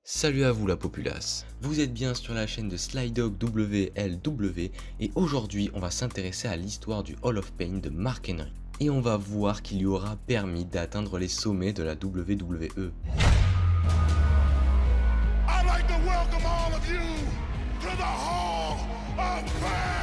Salut à vous la populace, vous êtes bien sur la chaîne de Slydog WLW et aujourd'hui on va s'intéresser à l'histoire du Hall of Pain de Mark Henry. Et on va voir qu'il lui aura permis d'atteindre les sommets de la WWE. I'd like to welcome all of you to the Hall of Fame!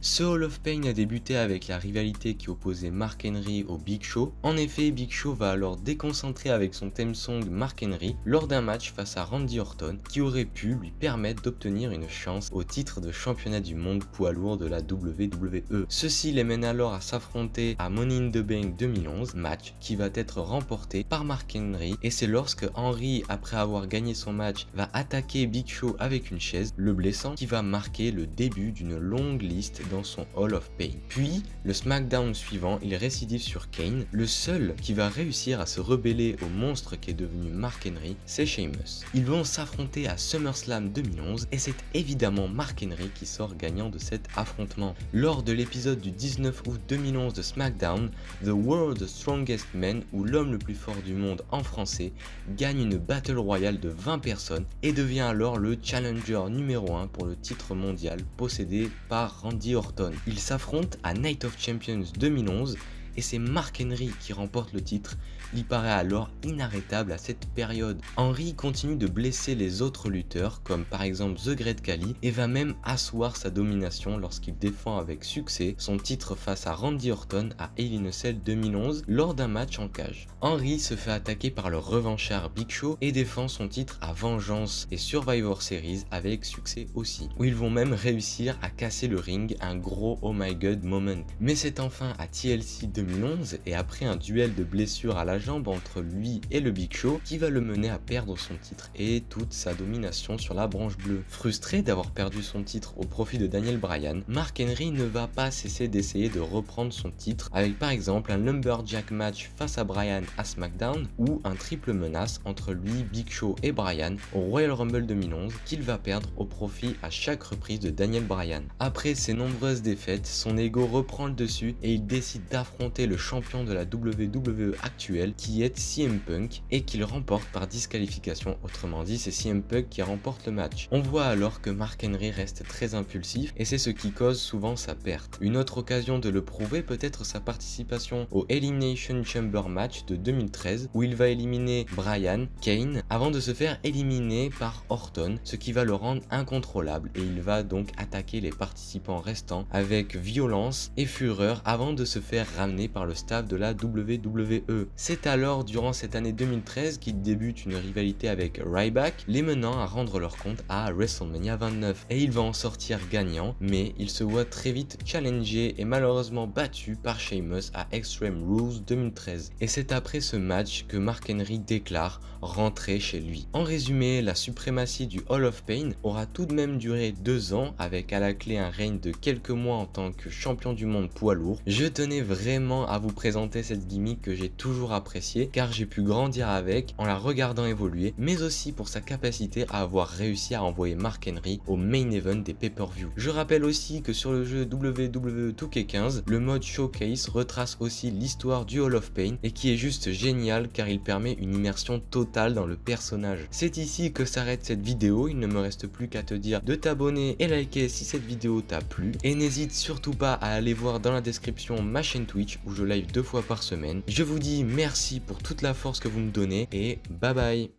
Ce Hall of Pain a débuté avec la rivalité qui opposait Mark Henry au Big Show. En effet, Big Show va alors déconcentrer avec son theme song Mark Henry lors d'un match face à Randy Orton qui aurait pu lui permettre d'obtenir une chance au titre de championnat du monde poids lourd de la WWE. Ceci les mène alors à s'affronter à Money in the Bank 2011, match qui va être remporté par Mark Henry, et c'est lorsque Henry, après avoir gagné son match, va attaquer Big Show avec une chaise, le blessant, qui va marquer le début d'une longue liste dans son Hall of Pain. Puis, le SmackDown suivant, il récidive sur Kane. Le seul qui va réussir à se rebeller au monstre qui est devenu Mark Henry, c'est Sheamus. Ils vont s'affronter à SummerSlam 2011 et c'est évidemment Mark Henry qui sort gagnant de cet affrontement. Lors de l'épisode du 19 août 2011 de SmackDown, The World's Strongest Man, ou l'homme le plus fort du monde en français, gagne une Battle Royale de 20 personnes et devient alors le challenger numéro 1 pour le titre mondial possédé par Randy Orton. Il s'affronte à Night of Champions 2011 et c'est Mark Henry qui remporte le titre. Il paraît alors inarrêtable à cette période. Henry continue de blesser les autres lutteurs comme par exemple The Great Khali et va même asseoir sa domination lorsqu'il défend avec succès son titre face à Randy Orton à Hell in a Cell 2011 lors d'un match en cage. Henry se fait attaquer par le revanchard Big Show et défend son titre à Vengeance et Survivor Series avec succès aussi, où ils vont même réussir à casser le ring, un gros oh my god moment. Mais c'est enfin à TLC 2011 et après un duel de blessures à la jambe entre lui et le Big Show qui va le mener à perdre son titre et toute sa domination sur la branche bleue. Frustré d'avoir perdu son titre au profit de Daniel Bryan, Mark Henry ne va pas cesser d'essayer de reprendre son titre avec par exemple un Lumberjack match face à Bryan à SmackDown ou un triple menace entre lui, Big Show et Bryan au Royal Rumble 2011 qu'il va perdre au profit à chaque reprise de Daniel Bryan. Après ces nombreuses défaites, son ego reprend le dessus et il décide d'affronter le champion de la WWE actuelle qui est CM Punk et qu'il remporte par disqualification, autrement dit c'est CM Punk qui remporte le match. On voit alors que Mark Henry reste très impulsif et c'est ce qui cause souvent sa perte. Une autre occasion de le prouver peut être sa participation au Elimination Chamber match de 2013 où il va éliminer Bryan, Kane avant de se faire éliminer par Orton, ce qui va le rendre incontrôlable et il va donc attaquer les participants restants avec violence et fureur avant de se faire ramener par le staff de la WWE. C'est alors durant cette année 2013 qu'il débute une rivalité avec Ryback, les menant à rendre leur compte à WrestleMania 29 et il va en sortir gagnant, mais il se voit très vite challengé et malheureusement battu par Sheamus à Extreme Rules 2013. Et c'est après ce match que Mark Henry déclare rentrer chez lui. En résumé, la suprématie du Hall of Pain aura tout de même duré 2 ans avec à la clé un règne de quelques mois en tant que champion du monde poids lourd. Je tenais vraiment à vous présenter cette gimmick que j'ai toujours appréciée car j'ai pu grandir avec en la regardant évoluer, mais aussi pour sa capacité à avoir réussi à envoyer Mark Henry au main event des pay-per-view. Je rappelle aussi que sur le jeu WWE 2K15, le mode Showcase retrace aussi l'histoire du Hall of Pain et qui est juste génial car il permet une immersion totale dans le personnage. C'est ici que s'arrête cette vidéo, il ne me reste plus qu'à te dire de t'abonner et liker si cette vidéo t'a plu et n'hésite surtout pas à aller voir dans la description ma chaîne Twitch où je live 2 fois par semaine. Je vous dis merci pour toute la force que vous me donnez et bye bye.